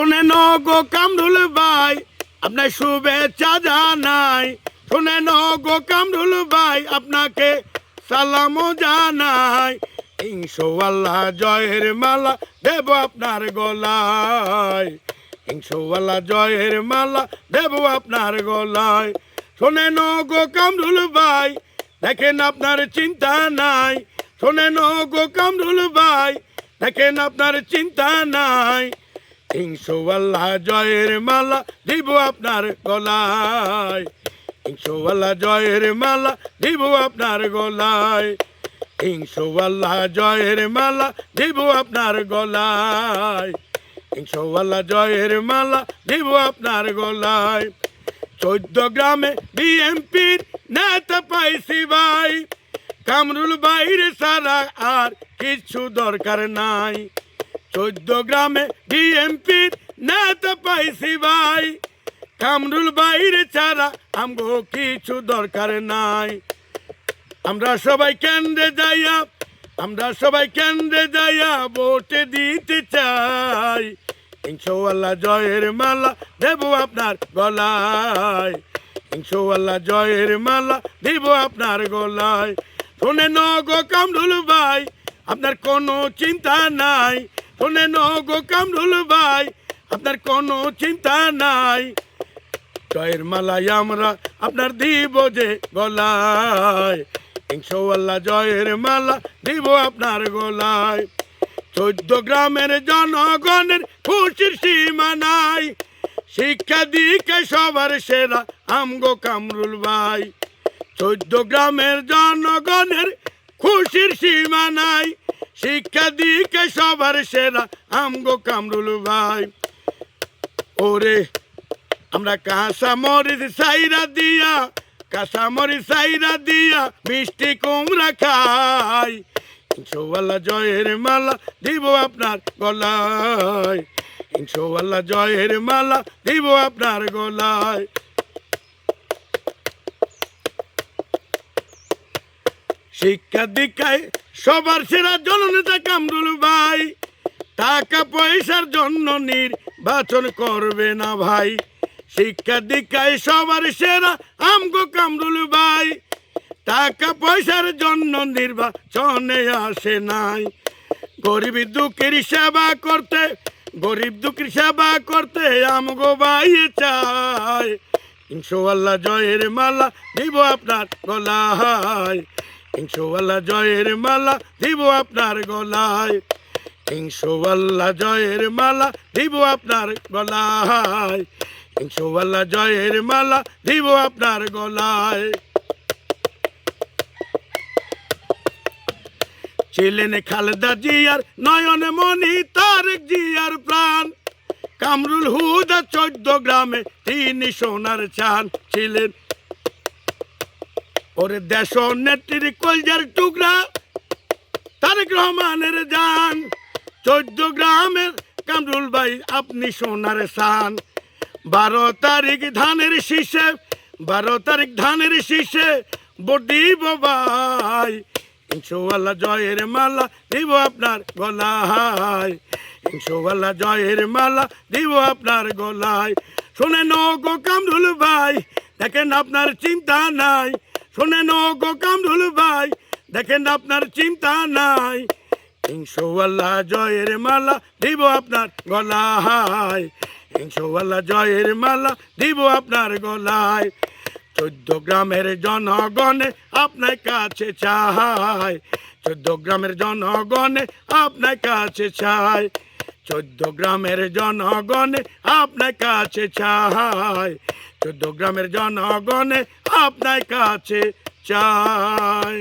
শোনেন গো কামরুল ভাই আপনার শুভেচ্ছা জানাই। শোনেন গো কামরুল ভাই আপনাকে সালামও জানাই। ইনশাআল্লাহ জয়ের মালা দেব আপনার গলায়। ইনশাআল্লাহ জয়ের মালা দেব আপনার গলায়। শোনেন গো কামরুল ভাই দেখেন আপনার চিন্তা নাই। শোনেন গো কামরুল ভাই দেখেন আপনার চিন্তা নাই। ইনশাআল্লাহ জয়ের মালা দিব আপনার গলায়। ইনশাআল্লাহ জয়ের মালা দিব আপনার গলায়। ইনশাআল্লাহ জয়ের মালা দিব আপনার গলায়। ইনশাআল্লাহ জয়ের মালা দিব আপনার গলায়। 14 গ্রামে বিএমপির নেতা পাইছি ভাই। কামরুল ভাইয়ের ছাড়া আর কিছু দরকার নাই। 14 গ্রামে বিএমপির নেতা পাইছি ভাই। কামরুল ভাইয়ের ছাড়া আমগো কিছু দরকার নাই। আমরা সবাই কেন্দ্রে যাইয়া ভোট দিতে চাই। ইনশাআল্লাহ জয়ের মালা দেব আপনার গলায়। ইনশাআল্লাহ জয়ের মালা দিব আপনার গলায়। শোনেন গো কামরুল ভাই আপনার কোনো চিন্তা নাই। শোনেন গো কামরুল ভাই আপনার কোনো চিন্তা নাই। জয়ের মালাই আমরা আপনার দিব যে গলায়। ইনশাআল্লাহ জয়ের মালা দিব আপনার গলায়। 14 গ্রামের জনগণের খুশির সীমা নাই। শিক্ষা দীক্ষা সবার সেরা আমগো কামরুল ভাই। 14 গ্রামের জনগণের খুশির সীমা নাই। শিক্ষা দীক্ষা সবার সেরা আমগো কামরুল ভাই। ওরে আমরা কাঁচা মরিচ সাইরা দিয়া মিষ্টি কুমড়া খাই। ইনশাআল্লাহ জয়ের মালা দিব আপনার গলায়। ইনশাআল্লাহ জয়ের মালা দিব আপনার গলায়। শিক্ষা দীক্ষায় সবার সেরা জননেতা কামরুল ভাই। টাকা পয়সার জন্য নির্বাচন করবে না ভাই। শিক্ষা দীক্ষায় সবার সেরা আমগো কামরুল ভাই। টাকা পয়সার জন্য নির্বাচনে আসে নাই। গরিব দুঃখের সেবা করতে আমগো ভাই চাই। ইনশাআল্লাহ জয়ের মালা দিব আপনার গলায়। ইনশাআল্লাহ জয়ের মালা দিব আপনার গলায়। ইনশাআল্লাহ জয়ের মালা দিব আপনার গলায়। ইনশাআল্লাহ জয়ের মালা দিব আপনার গলায়। ছিলেন খালেদা জিয়ার নয়ন মনি তারেক জিয়ার প্রাণ। কামরুল হুদা 14 গ্রামে তিনি সোনার চান ছিলেন। ওরে দেশ নেত্রীর কলজার টুকরা তারেক রহমানের জান। 14 গ্রামের কামরুল ভাই আপনি সোনার চান। 12 তারিখ ধানের শীষে ভোট দিব ভাই। ইনশাআল্লাহ জয়ের মালা দিব আপনার গলায়। ইনশাআল্লাহ জয়ের মালা দিব আপনার গলায়। শোনেন গো কামরুল ভাই দেখেন আপনার চিন্তা নাই। শোনেন গো কামরুল ভাই দেখেন আপনার চিন্তা নাই। ইনশাআল্লাহ জয়ের মালা দিব আপনার গলায়। ইনশাআল্লাহ জয়ের মালা দিব আপনার গলায়। 14 গ্রামের জনগণে আপনার কাছে চাই। 14 গ্রামের জনগণে আপনার কাছে চাই। 14 গ্রামের জনগণে আপনার কাছে চাই। 14 গ্রামের জনগণে আপনার কাছে চাই।